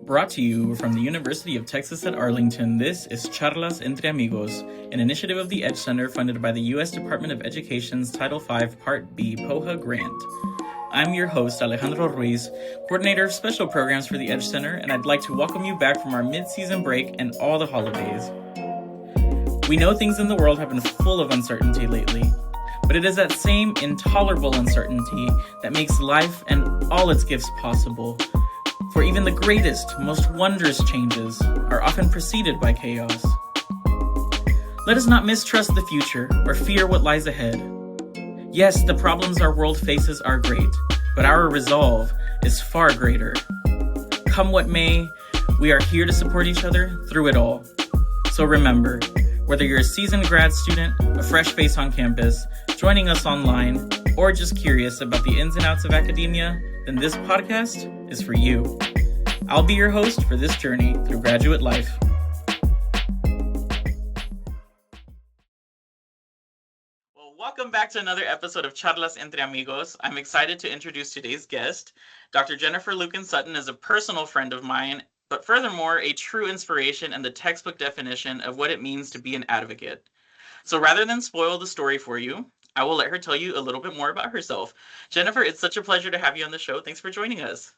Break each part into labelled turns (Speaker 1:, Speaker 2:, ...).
Speaker 1: Brought to you from the University of Texas at Arlington, this is Charlas Entre Amigos, an initiative of the Edge Center funded by the U.S. Department of Education's Title V Part B POHA grant. I'm your host, Alejandro Ruiz, coordinator of special programs for the Edge Center, and I'd like to welcome you back from our mid-season break and all the holidays. We know things in the world have been full of uncertainty lately, but it is that same intolerable uncertainty that makes life and all its gifts possible. For even the greatest, most wondrous changes are often preceded by chaos. Let us not mistrust the future or fear what lies ahead. Yes, the problems our world faces are great, but our resolve is far greater. Come what may, we are here to support each other through it all. So remember, whether you're a seasoned grad student, a fresh face on campus, joining us online, or just curious about the ins and outs of academia, then this podcast is for you. I'll be your host for this journey through graduate life. Well, welcome back to another episode of Charlas Entre Amigos. I'm excited to introduce today's guest. Dr. Jennifer Luken Sutton is a personal friend of mine, but furthermore, a true inspiration and the textbook definition of what it means to be an advocate. So rather than spoil the story for you, I will let her tell you a little bit more about herself. Jennifer, it's such a pleasure to have you on the show. Thanks for joining us.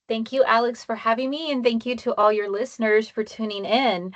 Speaker 2: Thank you, Alex, for having me, and thank you to all your listeners for tuning in.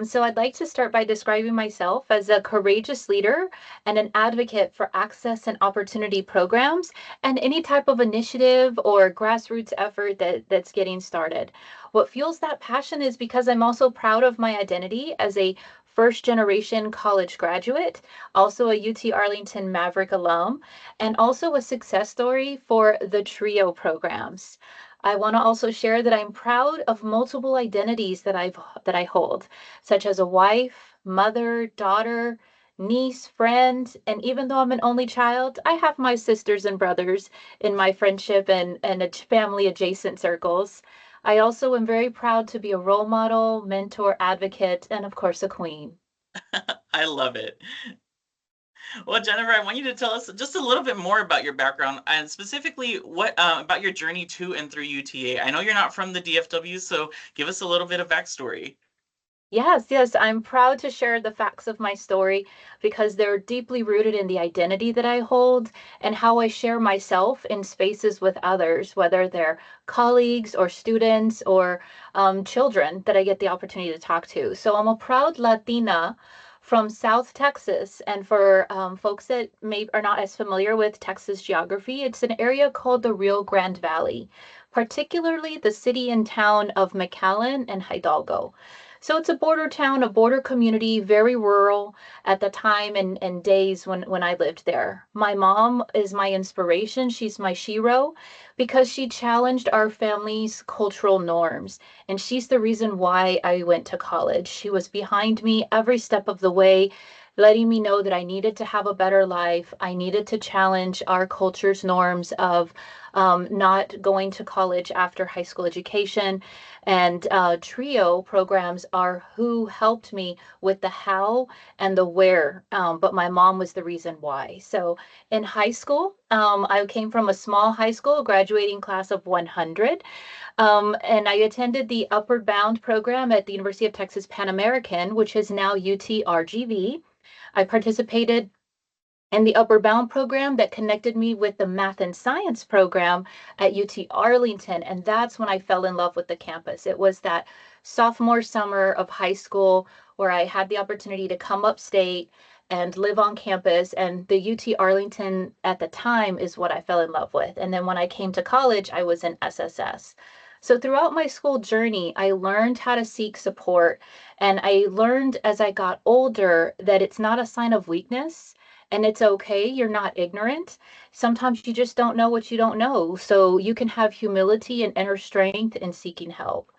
Speaker 2: So I'd like to start by describing myself as a courageous leader and an advocate for access and opportunity programs and any type of initiative or grassroots effort that's getting started. What fuels that passion is because I'm also proud of my identity as a first-generation college graduate, also a UT Arlington Maverick alum, and also a success story for the TRIO programs. I want to also share that I'm proud of multiple identities that I hold, such as a wife, mother, daughter, niece, friend, and even though I'm an only child, I have my sisters and brothers in my friendship and family adjacent circles. I also am very proud to be a role model, mentor, advocate, and of course, a queen.
Speaker 1: I love it. Well, Jennifer, I want you to tell us just a little bit more about your background and specifically what about your journey to and through UTA. I know you're not from the DFW, so give us a little bit of backstory.
Speaker 2: Yes, I'm proud to share the facts of my story because they're deeply rooted in the identity that I hold and how I share myself in spaces with others, whether they're colleagues or students or children that I get the opportunity to talk to. So I'm a proud Latina from South Texas. And for folks that may are not as familiar with Texas geography, it's an area called the Rio Grande Valley, particularly the city and town of McAllen and Hidalgo. So it's a border town, a border community, very rural at the time and days when I lived there. My mom is my inspiration. She's my shero because she challenged our family's cultural norms. And she's the reason why I went to college. She was behind me every step of the way, letting me know that I needed to have a better life. I needed to challenge our culture's norms of not going to college after high school education. And TRIO programs are who helped me with the how and the where, but my mom was the reason why. So in high school, I came from a small high school, a graduating class of 100, and I attended the Upward Bound program at the University of Texas Pan American, which is now UT RGV. I participated in the Upward Bound program that connected me with the math and science program at UT Arlington. And that's when I fell in love with the campus. It was that sophomore summer of high school where I had the opportunity to come upstate and live on campus. And the UT Arlington at the time is what I fell in love with. And then when I came to college, I was in SSS. So throughout my school journey, I learned how to seek support. And I learned as I got older that it's not a sign of weakness. And it's okay. You're not ignorant. Sometimes you just don't know what you don't know. So you can have humility and inner strength in seeking help.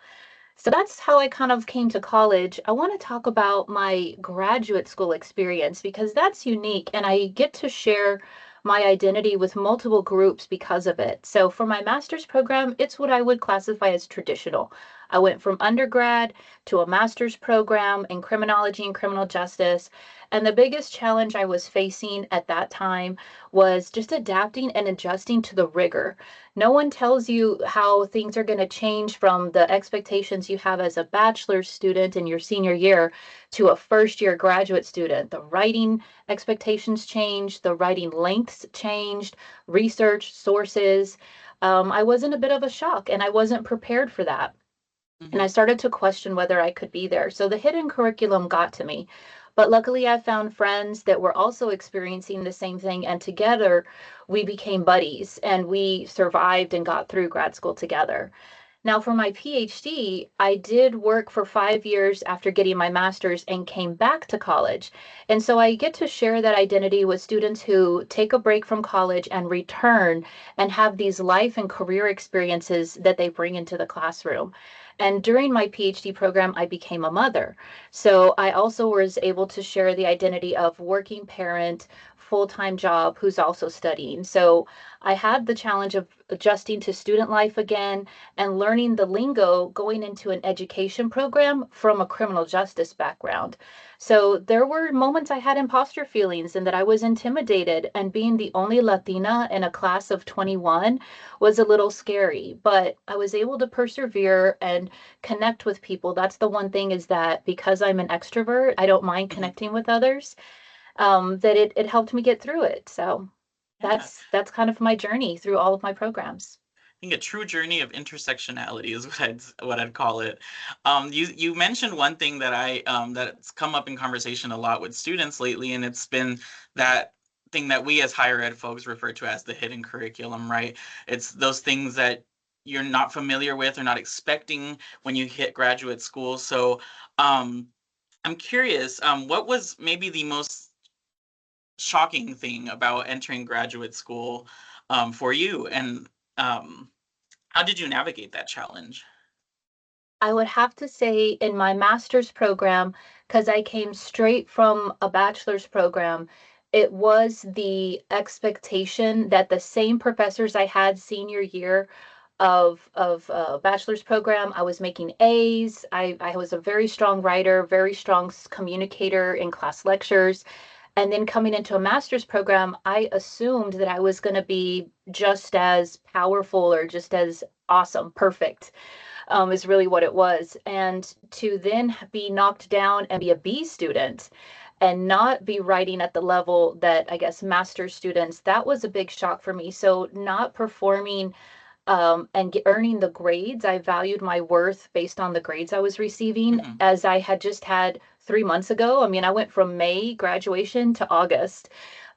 Speaker 2: So that's how I kind of came to college. I want to talk about my graduate school experience because that's unique and I get to share my identity with multiple groups because of it. So for my master's program, it's what I would classify as traditional. I went from undergrad to a master's program in criminology and criminal justice. And the biggest challenge I was facing at that time was just adapting and adjusting to the rigor. No one tells you how things are going to change from the expectations you have as a bachelor's student in your senior year to a first year graduate student. The writing expectations changed, the writing lengths changed, research sources. I was in a bit of a shock and I wasn't prepared for that. And I
Speaker 1: Hmm.
Speaker 2: started to question whether I could be there. So the hidden curriculum got to me. But luckily, I found friends that were also experiencing the same thing. And together, we became buddies and we survived and got through grad school together. Now, for my PhD, I did work for 5 years after getting my master's and came back to college. And so I get to share that identity with students who take a break from college and return and have these life and career experiences that they bring into the classroom. And during my PhD program, I became a mother. So I also was able to share the identity of working parent, full time job who's also studying. So I had the challenge of adjusting to student life again and learning the lingo going into an education program from a criminal justice background. So there were moments I had imposter feelings and that I was intimidated, and being the only Latina in a class of 21 was a little scary, but I was able to persevere and connect with people. That's the one thing, is that because I'm an extrovert, I don't mind
Speaker 1: Hmm.
Speaker 2: connecting with others, that it helped me get through it. So
Speaker 1: Yeah.
Speaker 2: that's kind of my journey through all of my programs.
Speaker 1: I think a true journey of intersectionality is what I'd call it. You mentioned one thing that that's come up in conversation a lot with students lately, and it's been that thing that we as higher ed folks refer to as the hidden curriculum, right? It's those things that you're not familiar with or not expecting when you hit graduate school. So, um, I'm curious, what was maybe the most shocking thing about entering graduate school, for you, and um, how did you navigate that challenge?
Speaker 2: I would have to say in my master's program, because I came straight from a bachelor's program, it was the expectation that the same professors I had senior year of bachelor's program, I was making A's. I was a very strong writer, very strong communicator in class lectures. And then coming into a master's program, I assumed that I was going to be just as powerful or just as awesome, perfect, is really what it was. And to then be knocked down and be a B student and not be writing at the level that I guess master's students, that was a big shock for me. So not performing and earning the grades, I valued my worth based on the grades I was receiving,
Speaker 1: Hmm.
Speaker 2: as I had just had 3 months ago. I mean, I went from May graduation to August.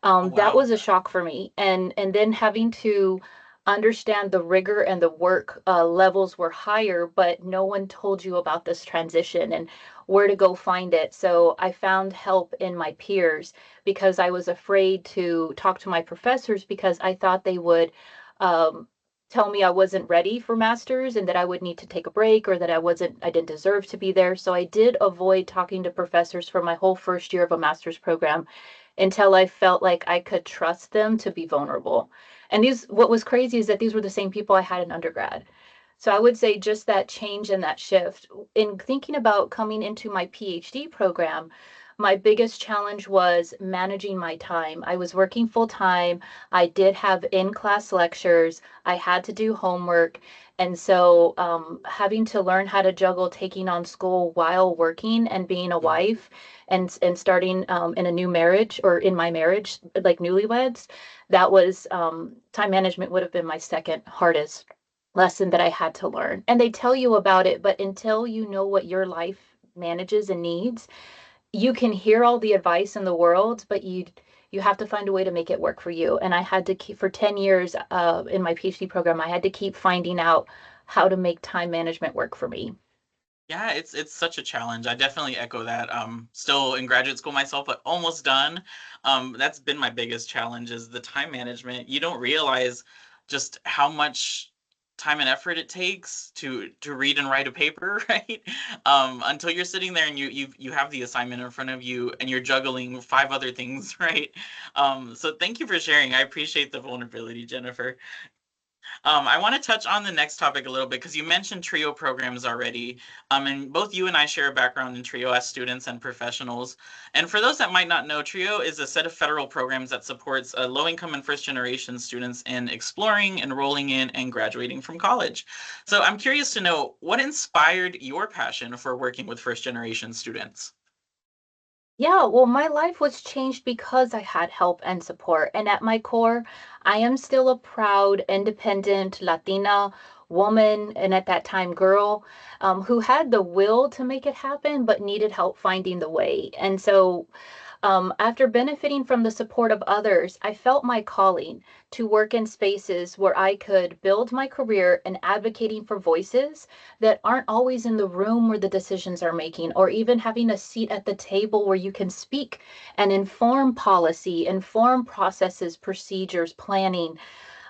Speaker 1: Oh,
Speaker 2: That
Speaker 1: wow.
Speaker 2: was a shock for me, and then having to understand the rigor and the work levels were higher, but no one told you about this transition and where to go find it. So I found help in my peers because I was afraid to talk to my professors because I thought they would um, tell me I wasn't ready for masters and that I would need to take a break, or that I didn't deserve to be there. So I did avoid talking to professors for my whole first year of a master's program until I felt like I could trust them to be vulnerable. And what was crazy is that these were the same people I had in undergrad. So I would say just that change and that shift in thinking about coming into my PhD program. My biggest challenge was managing my time. I was working full time. I did have in class lectures. I had to do homework. And so having to learn how to juggle taking on school while working and being a
Speaker 1: Mhm.
Speaker 2: wife and starting in a new marriage, or in my marriage, like newlyweds, that was time management would have been my second hardest lesson that I had to learn. And they tell you about it, but until you know what your life manages and needs, you can hear all the advice in the world, but you have to find a way to make it work for you. And I had to keep, for 10 years in my PhD program, I had to keep finding out how to make time management work for me.
Speaker 1: Yeah, it's such a challenge. I definitely echo that. Still in graduate school myself, but almost done. That's been my biggest challenge, is the time management. You don't realize just how much time and effort it takes to read and write a paper, right? Until you're sitting there and you have the assignment in front of you and you're juggling five other things, right? So thank you for sharing. I appreciate the vulnerability, Jennifer. I want to touch on the next topic a little bit because you mentioned TRIO programs already. And both you and I share a background in TRIO as students and professionals. And for those that might not know, TRIO is a set of federal programs that supports low-income and first-generation students in exploring, enrolling in, and graduating from college. So I'm curious to know what inspired your passion for working with first-generation students?
Speaker 2: Yeah, well, my life was changed because I had help and support. And at my core, I am still a proud, independent Latina woman, and at that time, girl, who had the will to make it happen, but needed help finding the way. And so after benefiting from the support of others, I felt my calling to work in spaces where I could build my career in advocating for voices that aren't always in the room where the decisions are making, or even having a seat at the table where you can speak and inform policy, inform processes, procedures, planning.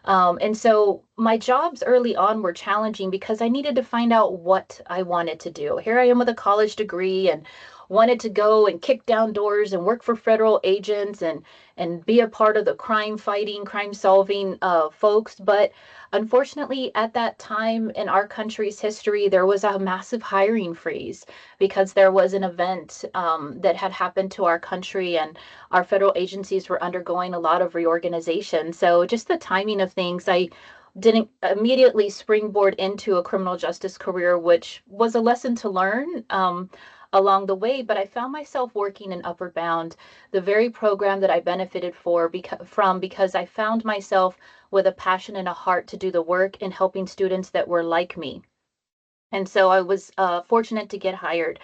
Speaker 2: And so my jobs early on were challenging because I needed to find out what I wanted to do. Here I am with a college degree and wanted to go and kick down doors and work for federal agents and be a part of the crime fighting, crime solving folks. But unfortunately, at that time in our country's history, there was a massive hiring freeze because there was an event that had happened to our country, and our federal agencies were undergoing a lot of reorganization. So just the timing of things, I didn't immediately springboard into a criminal justice career, which was a lesson to learn along the way. But I found myself working in Upward Bound, the very program that I benefited from because I found myself with a passion and a heart to do the work in helping students that were like me. And so I was fortunate to get hired.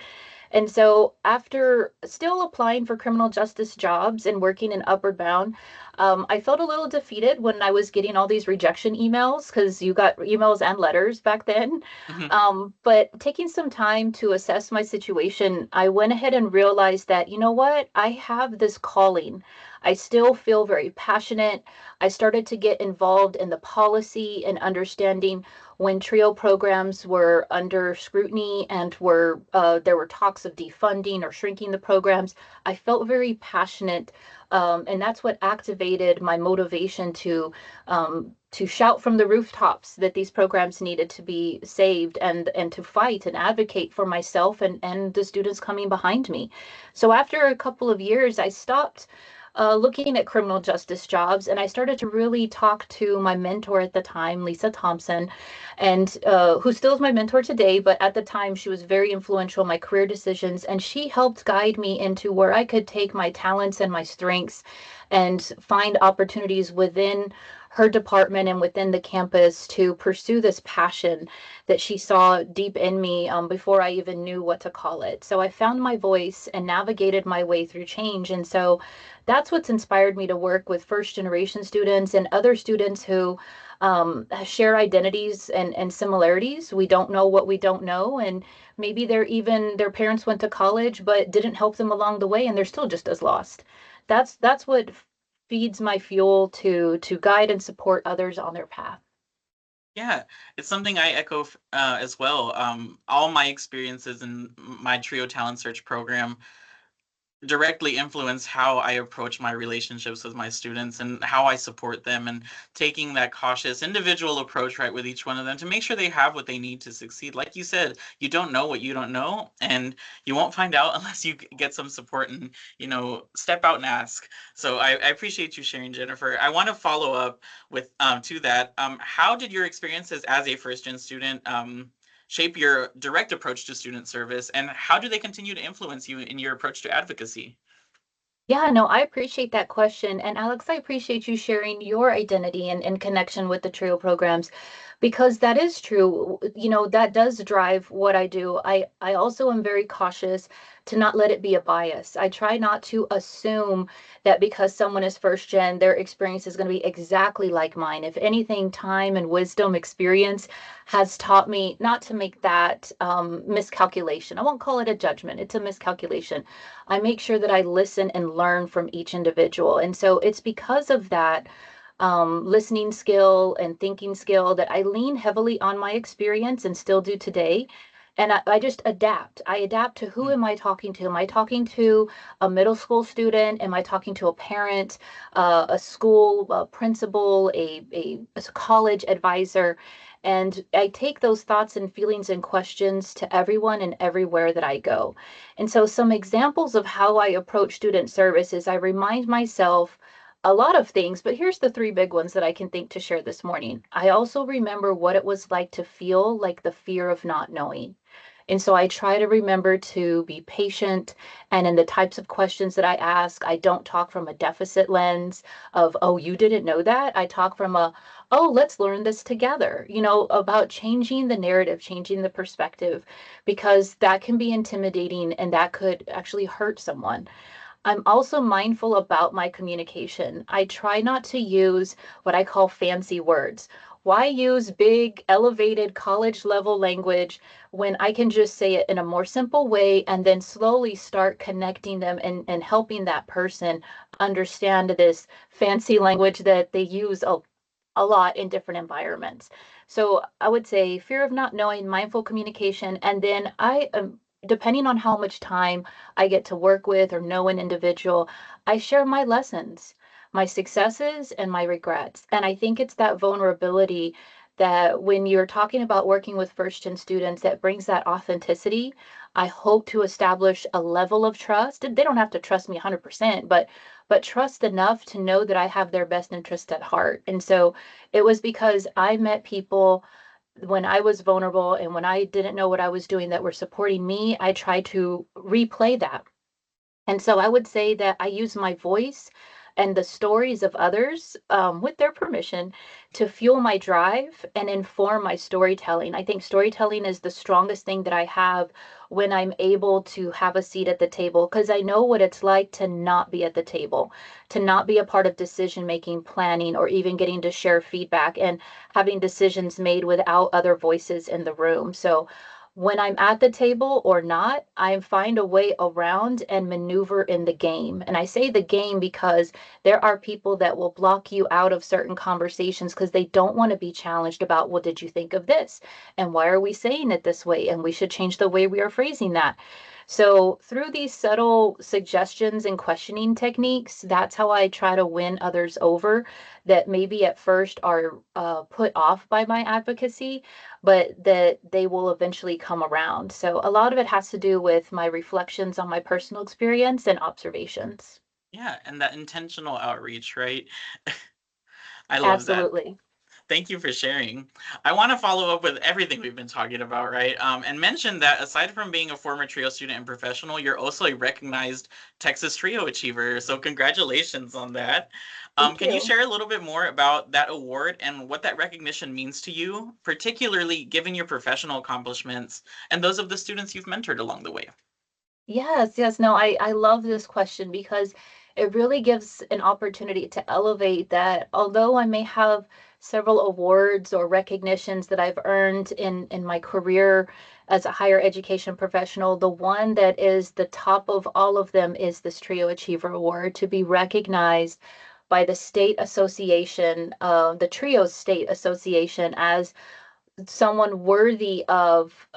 Speaker 2: And so, after still applying for criminal justice jobs and working in Upward Bound, I felt a little defeated when I was getting all these rejection emails because you got emails and letters back then.
Speaker 1: Mhm.
Speaker 2: But taking some time to assess my situation, I went ahead and realized that, you know what, I have this calling. I still feel very passionate. I started to get involved in the policy and understanding when TRIO programs were under scrutiny and there were talks of defunding or shrinking the programs. I felt very passionate, and that's what activated my motivation to shout from the rooftops that these programs needed to be saved and to fight and advocate for myself and the students coming behind me. So after a couple of years, I stopped looking at criminal justice jobs, and I started to really talk to my mentor at the time, Lisa Thompson, and who still is my mentor today. But at the time, she was very influential in my career decisions, and she helped guide me into where I could take my talents and my strengths and find opportunities within her department and within the campus to pursue this passion that she saw deep in me before I even knew what to call it. So I found my voice and navigated my way through change. And so that's what's inspired me to work with first generation students and other students who share identities and similarities. We don't know what we don't know, and maybe their parents went to college but didn't help them along the way, and they're still just as lost. That's what feeds my fuel to guide and support others on their path.
Speaker 1: Yeah, it's something I echo as well. All my experiences in my Trio Talent Search program directly influence how I approach my relationships with my students and how I support them, and taking that cautious individual approach right with each one of them to make sure they have what they need to succeed. Like you said, you don't know what you don't know, and you won't find out unless you get some support and, step out and ask. So I appreciate you sharing, Jennifer. I want to follow up with to that. How did your experiences as a first gen student shape your direct approach to student service, and how do they continue to influence you in your approach to advocacy?
Speaker 2: Yeah, no, I appreciate that question. And Alex, I appreciate you sharing your identity and connection with the TRIO programs because that is true. You know, that does drive what I do. I also am very cautious to not let it be a bias. I try not to assume that because someone is first gen, their experience is going to be exactly like mine. If anything, time and wisdom, experience has taught me not to make that miscalculation. I won't call it a judgment, it's a miscalculation. I make sure that I listen and learn from each individual. And so it's because of that listening skill and thinking skill that I lean heavily on my experience and still do today And I just adapt. I adapt to who am I talking to? Am I talking to a middle school student? Am I talking to a parent, a school principal, a college advisor? And I take those thoughts and feelings and questions to everyone and everywhere that I go. And so, some examples of how I approach student service is I remind myself a lot of things, but here's the three big ones that I can think to share this morning. I also remember what it was like to feel like the fear of not knowing. And so I try to remember to be patient. And in the types of questions that I ask, I don't talk from a deficit lens of, oh, you didn't know that. I talk from a, oh, let's learn this together, about changing the narrative, changing the perspective, because that can be intimidating and that could actually hurt someone. I'm also mindful about my communication. I try not to use what I call fancy words. Why use big, elevated college level language when I can just say it in a more simple way and then slowly start connecting them and helping that person understand this fancy language that they use a lot in different environments. So I would say fear of not knowing, mindful communication, and then I am, depending on how much time I get to work with or know an individual, I share my lessons, my successes, and my regrets. And I think it's that vulnerability that when you're talking about working with first gen students, that brings that authenticity. I hope to establish a level of trust. They don't have to trust me 100%, but trust enough to know that I have their best interest at heart. And so it was because I met people when I was vulnerable and when I didn't know what I was doing that were supporting me. I tried to replay that. And so I would say that I use my voice and the stories of others, with their permission, to fuel my drive and inform my storytelling. I think storytelling is the strongest thing that I have when I'm able to have a seat at the table, because I know what it's like to not be at the table, to not be a part of decision making, planning, or even getting to share feedback and having decisions made without other voices in the room. So when I'm at the table or not, I find a way around and maneuver in the game. And I say the game because there are people that will block you out of certain conversations because they don't want to be challenged about, well, did you think of this? And why are we saying it this way? And we should change the way we are phrasing that. So, through these subtle suggestions and questioning techniques, that's how I try to win others over that maybe at first are put off by my advocacy, but that they will eventually come around. So, a lot of it has to do with my reflections on my personal experience and observations.
Speaker 1: Yeah, and that intentional outreach, right? I love that.
Speaker 2: Absolutely.
Speaker 1: Thank you for sharing. I want to follow up with everything we've been talking about, right? And mention that aside from being a former TRIO student and professional, you're also a recognized Texas TRIO achiever. So congratulations on that.
Speaker 2: Thank
Speaker 1: Can you
Speaker 2: you.
Speaker 1: share a little bit more about that award and what that recognition means to you, particularly given your professional accomplishments and those of the students you've mentored along the way?
Speaker 2: Yes, yes. No, I love this question because it really gives an opportunity to elevate that. Although I may have several awards or recognitions that I've earned in my career as a higher education professional, the one that is the top of all of them is this TRIO Achiever Award, to be recognized by the state association, the TRIO State Association, as someone worthy of,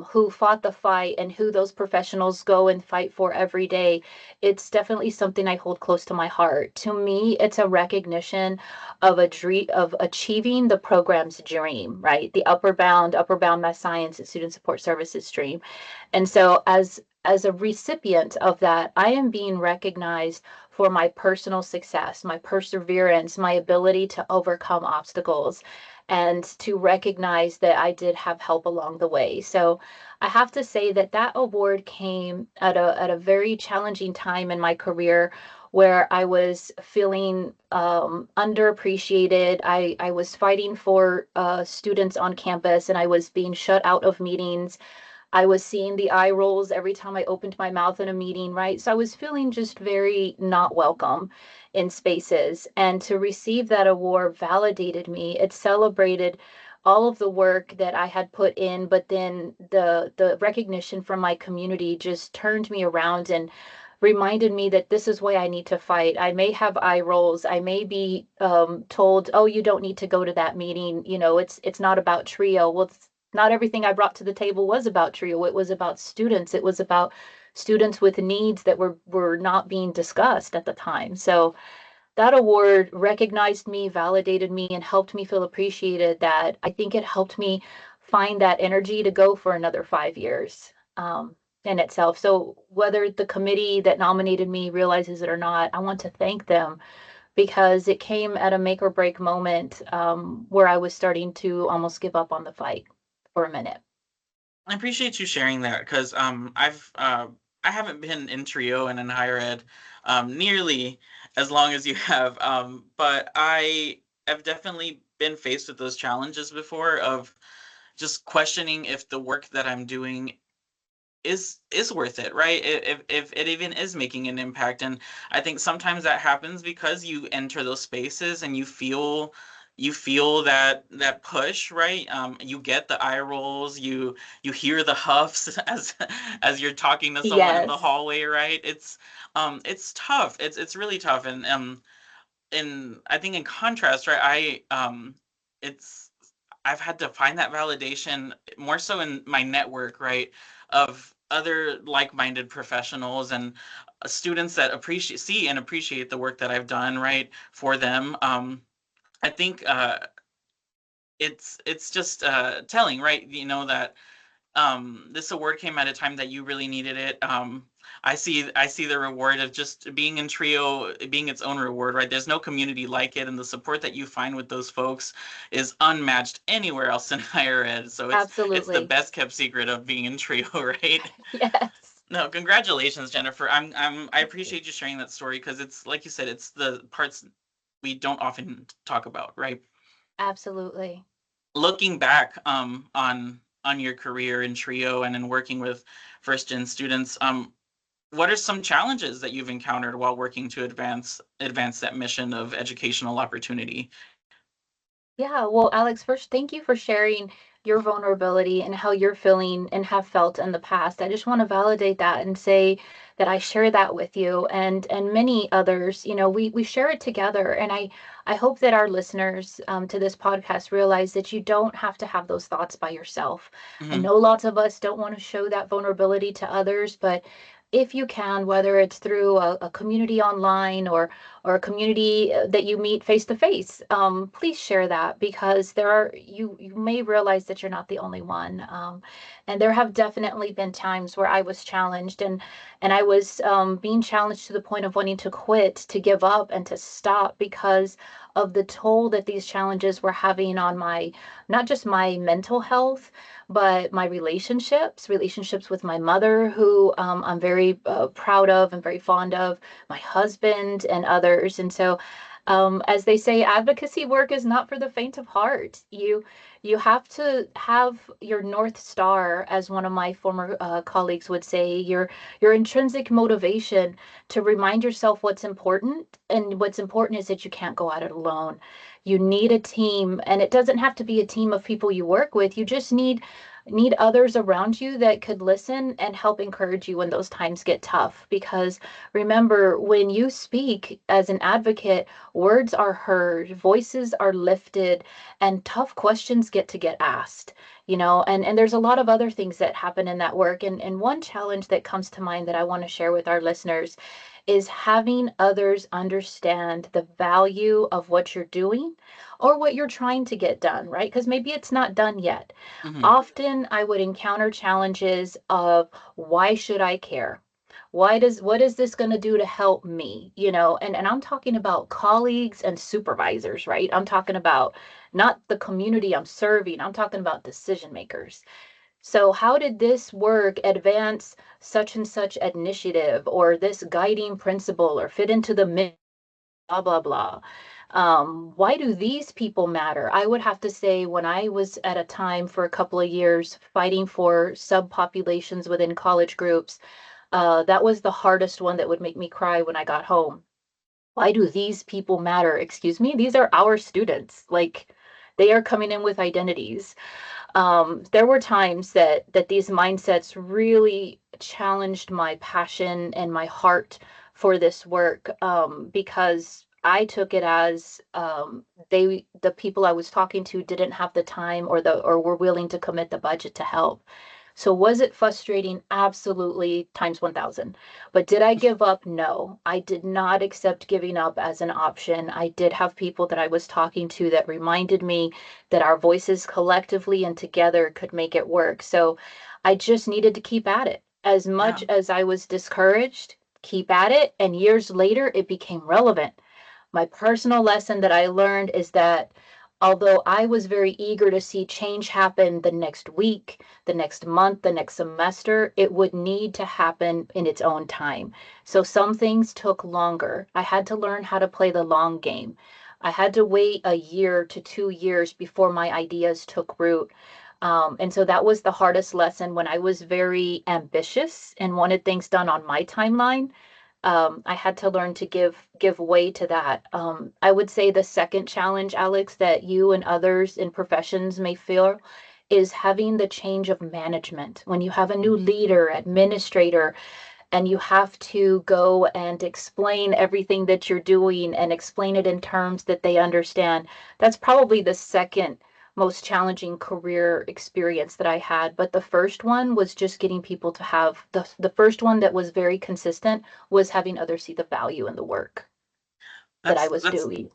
Speaker 2: who fought the fight and who those professionals go and fight for every day. It's definitely something I hold close to my heart. To me, it's a recognition of a dream of achieving the program's dream, right? The upper bound math science and student support services stream. And so as a recipient of that, I am being recognized for my personal success, my perseverance, my ability to overcome obstacles, and to recognize that I did have help along the way. So I have to say that that award came at a very challenging time in my career where I was feeling underappreciated. I was fighting for students on campus and I was being shut out of meetings. I was seeing the eye rolls every time I opened my mouth in a meeting, right? So I was feeling just very not welcome in spaces. And to receive that award validated me. It celebrated all of the work that I had put in, but then the recognition from my community just turned me around and reminded me that this is why I need to fight. I may have eye rolls. I may be told, "Oh, you don't need to go to that meeting. It's not about trio." Well, not everything I brought to the table was about TRIO. It was about students. It was about students with needs that were not being discussed at the time. So that award recognized me, validated me, and helped me feel appreciated. That I think it helped me find that energy to go for another 5 years in itself. So whether the committee that nominated me realizes it or not, I want to thank them because it came at a make or break moment where I was starting to almost give up on the fight for a minute.
Speaker 1: I appreciate you sharing that because I haven't been in trio and in higher ed nearly as long as you have, but I have definitely been faced with those challenges before of just questioning if the work that I'm doing is worth it, right? If it even is making an impact. And I think sometimes that happens because you enter those spaces and you feel that push, right? You get the eye rolls, you hear the huffs as you're talking to someone in the
Speaker 2: Yes.
Speaker 1: hallway, right? It's tough. It's really tough. And I think in contrast, right, it's I've had to find that validation more so in my network, right, of other like-minded professionals and students that see and appreciate the work that I've done, right, for them. I think it's just telling, right, that this award came at a time that you really needed it. I see the reward of just being in trio being its own reward, right? There's no community like it, and the support that you find with those folks is unmatched anywhere else in higher ed. So it's the
Speaker 2: Absolutely.
Speaker 1: best kept secret of being in trio, right?
Speaker 2: Yes.
Speaker 1: No, congratulations, Jennifer. I
Speaker 2: Thank you.
Speaker 1: appreciate you sharing that story because it's like you said, it's the parts we don't often talk about, right?
Speaker 2: Absolutely.
Speaker 1: Looking back on your career in trio and in working with first gen students, what are some challenges that you've encountered while working to advance that mission of educational opportunity?
Speaker 2: Yeah, well, Alex, first, thank you for sharing your vulnerability and how you're feeling and have felt in the past. I just want to validate that and say that I share that with you and many others. You know, we share it together, and I hope that our listeners to this podcast realize that you don't have to have those thoughts by yourself. I
Speaker 1: Hmm.
Speaker 2: know lots of us don't want to show that vulnerability to others, but if you can, whether it's through a community online or a community that you meet face to face, please share that because you may realize that you're not the only one. And there have definitely been times where I was challenged and I was being challenged to the point of wanting to quit, to give up, and to stop because of the toll that these challenges were having on my not just my mental health but my relationships with my mother, who I'm very proud of and very fond of, my husband, and others. And so, as they say, advocacy work is not for the faint of heart. You have to have your North Star, as one of my former colleagues would say, your intrinsic motivation to remind yourself what's important. And what's important is that you can't go at it alone. You need a team, and it doesn't have to be a team of people you work with. You just need others around you that could listen and help encourage you when those times get tough. Because remember, when you speak as an advocate, words are heard, voices are lifted, and tough questions get asked. And there's a lot of other things that happen in that work. And one challenge that comes to mind that I want to share with our listeners is having others understand the value of what you're doing or what you're trying to get done, right? Because maybe it's not done yet.
Speaker 1: Hmm.
Speaker 2: Often I would encounter challenges of why should I care? What is this going to do to help me? And I'm talking about colleagues and supervisors, right? I'm talking about not the community I'm serving. I'm talking about decision makers. So, how did this work advance such and such initiative or this guiding principle or fit into the blah, blah, blah? Why do these people matter? I would have to say, when I was at a time for a couple of years fighting for subpopulations within college groups, that was the hardest one that would make me cry when I got home. Why do these people matter? Excuse me, these are our students. Like, they are coming in with identities. There were times that these mindsets really challenged my passion and my heart for this work, because I took it as the people I was talking to didn't have the time or were willing to commit the budget to help. So was it frustrating? Absolutely, times 1,000. But did I give up? No, I did not accept giving up as an option. I did have people that I was talking to that reminded me that our voices collectively and together could make it work. So I just needed to keep at it. As
Speaker 1: Yeah.
Speaker 2: much as I was discouraged, keep at it. And years later, it became relevant. My personal lesson that I learned is that although I was very eager to see change happen the next week, the next month, the next semester, it would need to happen in its own time. So some things took longer. I had to learn how to play the long game. I had to wait a year to 2 years before my ideas took root. And so that was the hardest lesson when I was very ambitious and wanted things done on my timeline. I had to learn to give way to that. I would say the second challenge, Alex, that you and others in professions may feel is having the change of management. When you have a new leader, administrator, and you have to go and explain everything that you're doing and explain it in terms that they understand. That's probably the second most challenging career experience that I had. But the first one was just getting people to have the first one that was very consistent was having others see the value in the work that I was
Speaker 1: That's
Speaker 2: doing.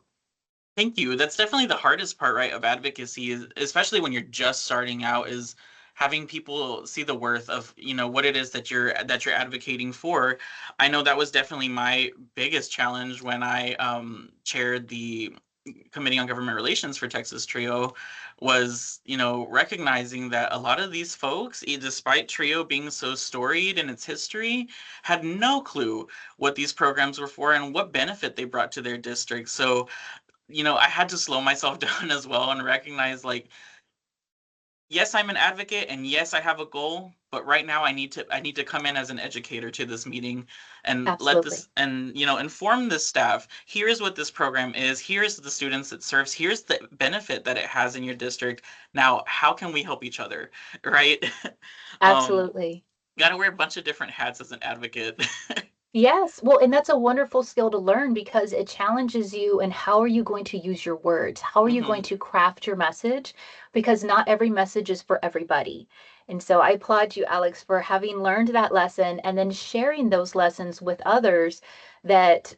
Speaker 1: Thank you. That's definitely the hardest part, right, of advocacy, is, especially when you're just starting out, is having people see the worth of, what it is that you're advocating for. I know that was definitely my biggest challenge when I chaired the Committee on Government Relations for Texas Trio, was, recognizing that a lot of these folks, despite Trio being so storied in its history, had no clue what these programs were for and what benefit they brought to their district. So I had to slow myself down as well and recognize, like, yes, I'm an advocate and yes, I have a goal, but right now I need to come in as an educator to this meeting and let
Speaker 2: Absolutely.
Speaker 1: this and inform this staff. Here's what this program is. Here's the students it serves. Here's the benefit that it has in your district. Now, how can we help each other? Right? um,
Speaker 2: Absolutely.
Speaker 1: Got to wear a bunch of different hats as an advocate.
Speaker 2: Yes, well, and that's a wonderful skill to learn because it challenges you and how are you going to use your words? How are you going
Speaker 1: Hmm.
Speaker 2: to craft your message? Because not every message is for everybody. And so I applaud you, Alex, for having learned that lesson and then sharing those lessons with others that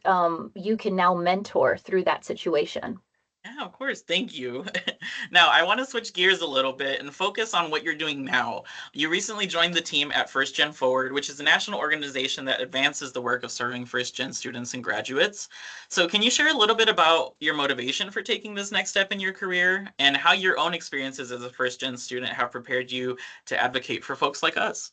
Speaker 2: you can now mentor through that situation.
Speaker 1: Yeah, of course. Thank you. Now, I want to switch gears a little bit and focus on what you're doing now. You recently joined the team at FirstGen Forward, which is a national organization that advances the work of serving first-gen students and graduates. So, can you share a little bit about your motivation for taking this next step in your career and how your own experiences as a first-gen student have prepared you to advocate for folks like us?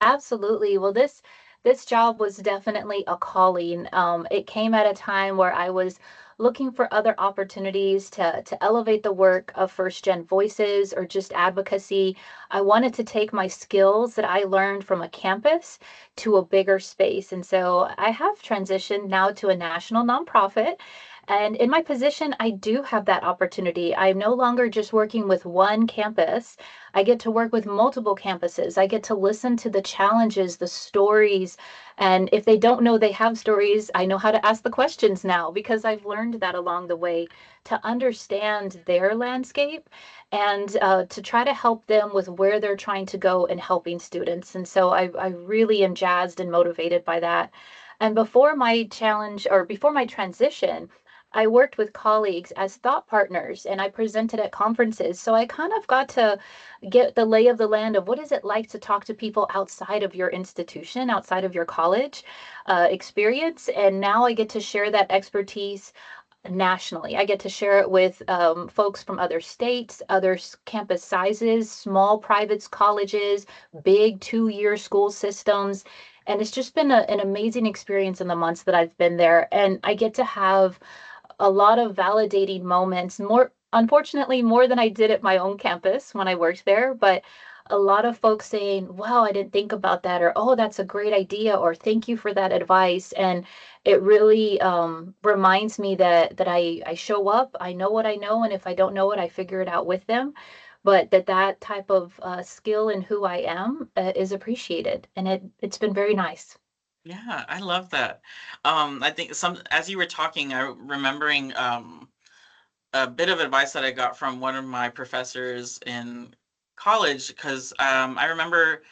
Speaker 2: Absolutely. Well, this job was definitely a calling. It came at a time where I was looking for other opportunities to elevate the work of First Gen Voices or just advocacy. I wanted to take my skills that I learned from a campus to a bigger space. And so I have transitioned now to a national nonprofit. And in my position, I do have that opportunity. I'm no longer just working with one campus. I get to work with multiple campuses. I get to listen to the challenges, the stories. And if they don't know they have stories, I know how to ask the questions now because I've learned that along the way to understand their landscape and to try to help them with where they're trying to go in helping students. And so I really am jazzed and motivated by that. And before my challenge or before my transition, I worked with colleagues as thought partners and I presented at conferences. So I kind of got to get the lay of the land of what is it like to talk to people outside of your institution, outside of your college experience. And now I get to share that expertise nationally. I get to share it with folks from other states, other campus sizes, small private colleges, big 2-year school systems. And it's just been an amazing experience in the months that I've been there. And I get to have a lot of validating moments, more unfortunately more than I did at my own campus when I worked there, but a lot of folks saying, "Wow, I didn't think about that," or "Oh, that's a great idea," or "Thank you for that advice." And it really reminds me that I show up, I know what I know, and if I don't know it, I figure it out with them. But that type of skill in who I am is appreciated, and it's been very nice.
Speaker 1: Yeah, I love that. I think some as you were talking, I remembering a bit of advice that I got from one of my professors in college because I remember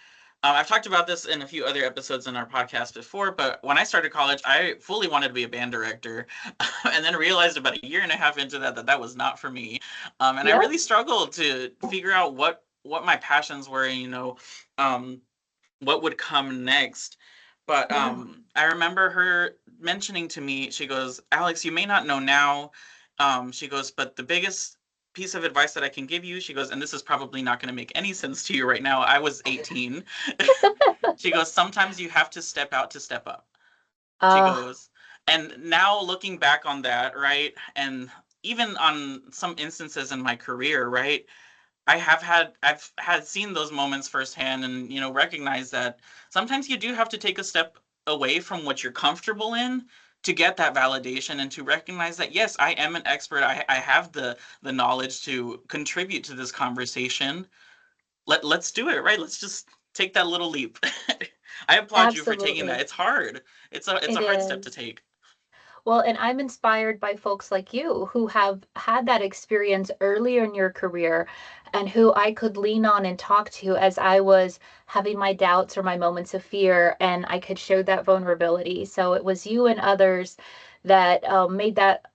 Speaker 1: I've talked about this in a few other episodes in our podcast before, but when I started college, I fully wanted to be a band director, and then realized about a year and a half into that that was not for me, and I
Speaker 2: Yep.
Speaker 1: really struggled to figure out what my passions were, and um, what would come next. But
Speaker 2: Yeah.
Speaker 1: I remember her mentioning to me, she goes, Alex, you may not know now. She goes, but the biggest piece of advice that I can give you, she goes, and this is probably not going to make any sense to you right now. I was 18. She goes, sometimes you have to step out to step up. She
Speaker 2: Uh,
Speaker 1: goes, and now looking back on that, right? And even on some instances in my career, right? I've had seen those moments firsthand and recognize that sometimes you do have to take a step away from what you're comfortable in to get that validation and to recognize that yes, I am an expert. I have the knowledge to contribute to this conversation. Let's do it, right? Let's just take that little leap. I applaud you for taking that.
Speaker 2: absolutely.
Speaker 1: It's hard. It's a
Speaker 2: It
Speaker 1: hard step to
Speaker 2: is.
Speaker 1: take.
Speaker 2: Well, and I'm inspired by folks like you who have had that experience earlier in your career and who I could lean on and talk to as I was having my doubts or my moments of fear, and I could show that vulnerability. So it was you and others that made that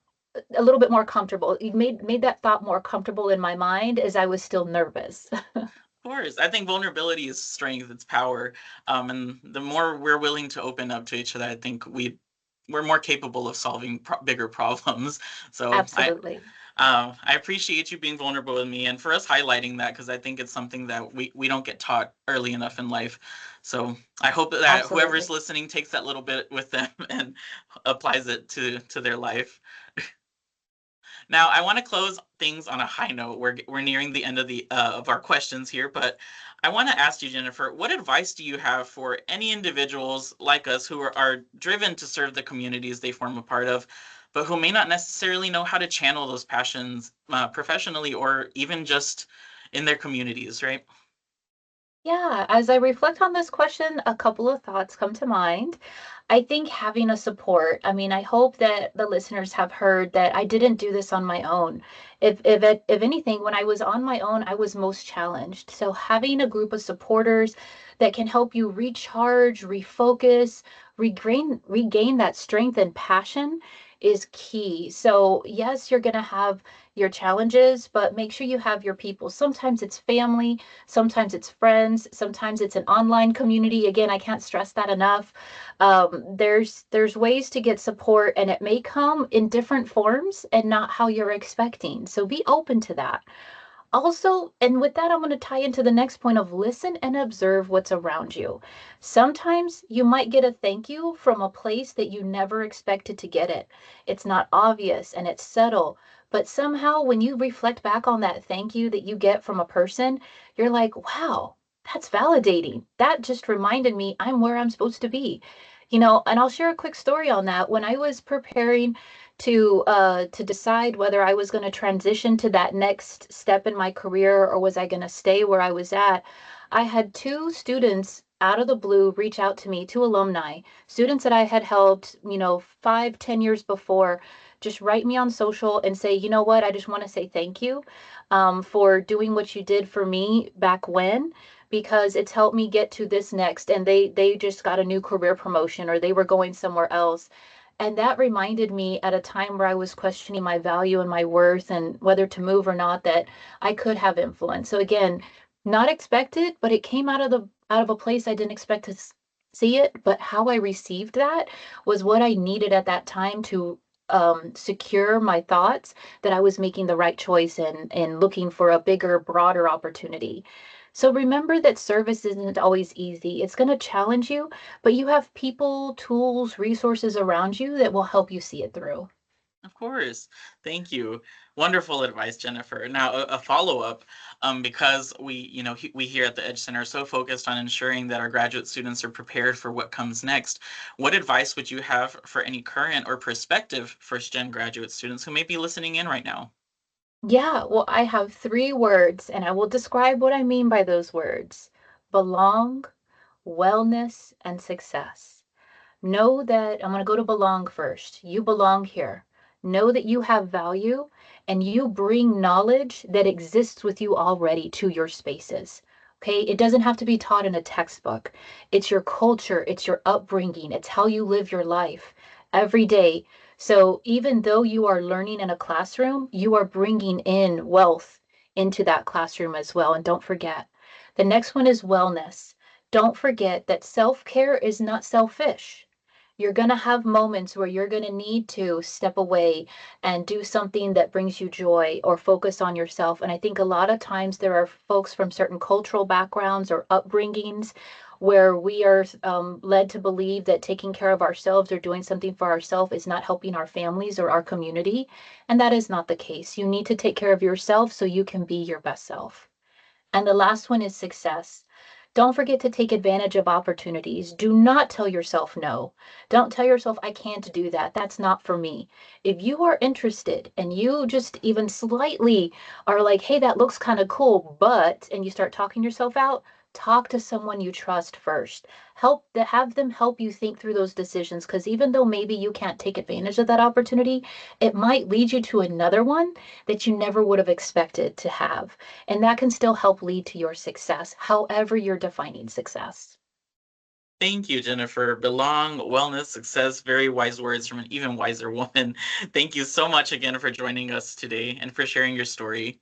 Speaker 2: a little bit more comfortable. You made that thought more comfortable in my mind as I was still nervous.
Speaker 1: Of course. I think vulnerability is strength, it's power. And the more we're willing to open up to each other, I think we're more capable of solving bigger problems. So
Speaker 2: Absolutely.
Speaker 1: I appreciate you being vulnerable with me and for us highlighting that because I think it's something that we don't get taught early enough in life. So I hope that whoever's
Speaker 2: Absolutely.
Speaker 1: listening takes that little bit with them and applies it to their life. Now, I want to close things on a high note. We're nearing the end of our questions here, but I want to ask you, Jennifer, what advice do you have for any individuals like us who are driven to serve the communities they form a part of, but who may not necessarily know how to channel those passions professionally or even just in their communities, right?
Speaker 2: Yeah, as I reflect on this question, a couple of thoughts come to mind. I think having a support, I mean, I hope that the listeners have heard that I didn't do this on my own. If anything, when I was on my own, I was most challenged. So having a group of supporters that can help you recharge, refocus, regain that strength and passion is key. So yes, you're going to have your challenges, but make sure you have your people. Sometimes it's family, sometimes it's friends, sometimes it's an online community. Again, I can't stress that enough. There's ways to get support, and it may come in different forms and not how you're expecting. So be open to that. Also, and with that, I'm going to tie into the next point of listen and observe what's around you. Sometimes you might get a thank you from a place that you never expected to get it. It's not obvious and it's subtle, but somehow when you reflect back on that thank you that you get from a person, you're like, wow, that's validating. That just reminded me I'm where I'm supposed to be. And I'll share a quick story on that. When I was preparing to decide whether I was going to transition to that next step in my career or was I going to stay where I was at. I had two students out of the blue reach out to me, two alumni, students that I had helped, 5, 10 years before, just write me on social and say, you know what, I just want to say thank you for doing what you did for me back when, because it's helped me get to this next. And they just got a new career promotion or they were going somewhere else. And that reminded me at a time where I was questioning my value and my worth and whether to move or not, that I could have influence. So again, not expected, but it came out of a place I didn't expect to see it. But how I received that was what I needed at that time to secure my thoughts that I was making the right choice and looking for a bigger, broader opportunity. So remember that service isn't always easy. It's going to challenge you, but you have people, tools, resources around you that will help you see it through.
Speaker 1: Of course. Thank you. Wonderful advice, Jennifer. Now, a follow-up, because we here at the Edge Center are so focused on ensuring that our graduate students are prepared for what comes next. What advice would you have for any current or prospective first-gen graduate students who may be listening in right now?
Speaker 2: Yeah, well, I have 3 words, and I will describe what I mean by those words: belong, wellness, and success. Know that I'm going to go to belong first. You belong here. Know that you have value and you bring knowledge that exists with you already to your spaces. Okay, it doesn't have to be taught in a textbook. It's your culture, it's your upbringing, it's how you live your life every day. So even though you are learning in a classroom, you are bringing in wealth into that classroom as well. And don't forget, the next one is wellness. Don't forget that self-care is not selfish. You're going to have moments where you're going to need to step away and do something that brings you joy or focus on yourself. And I think a lot of times there are folks from certain cultural backgrounds or upbringings where we are led to believe that taking care of ourselves or doing something for ourselves is not helping our families or our community. And that is not the case. You need to take care of yourself so you can be your best self. And the last one is success. Don't forget to take advantage of opportunities. Do not tell yourself no. Don't tell yourself, I can't do that. That's not for me. If you are interested and you just even slightly are like, hey, that looks kind of cool, but, and you start talking yourself out, talk to someone you trust first. Have them help you think through those decisions, because even though maybe you can't take advantage of that opportunity, it might lead you to another one that you never would have expected to have. And that can still help lead to your success, however you're defining success.
Speaker 1: Thank you, Jennifer. Belong, wellness, success, very wise words from an even wiser woman. Thank you so much again for joining us today and for sharing your story.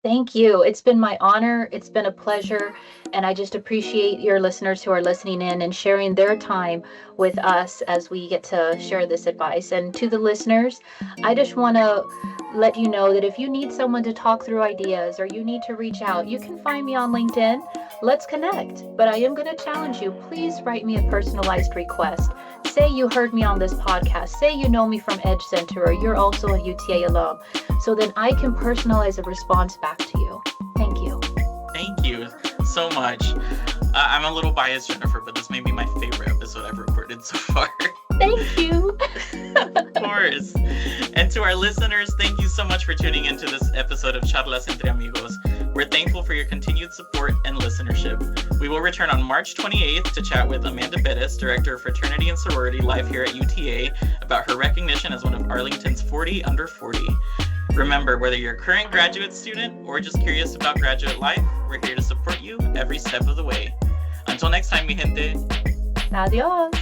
Speaker 2: Thank you. It's been my honor. It's been a pleasure. And I just appreciate your listeners who are listening in and sharing their time with us as we get to share this advice. And to the listeners, I just want to let you know that if you need someone to talk through ideas or you need to reach out, you can find me on LinkedIn. Let's connect. But I am going to challenge you. Please write me a personalized request. Say you heard me on this podcast. Say you know me from Edge Center or you're also a UTA alum. So then I can personalize a response back to you. Thank you.
Speaker 1: Thank you so much. I'm a little biased, Jennifer, but this may be my favorite episode I've recorded so far.
Speaker 2: Thank you.
Speaker 1: Of course. And to our listeners, thank you so much for tuning into this episode of Charlas Entre Amigos. We're thankful for your continued support and listenership. We will return on March 28th to chat with Amanda Bettis, Director of Fraternity and Sorority, live here at UTA, about her recognition as one of Arlington's 40 under 40. Remember, whether you're a current graduate student or just curious about graduate life, we're here to support you every step of the way. Until next time, mi gente.
Speaker 2: Adios.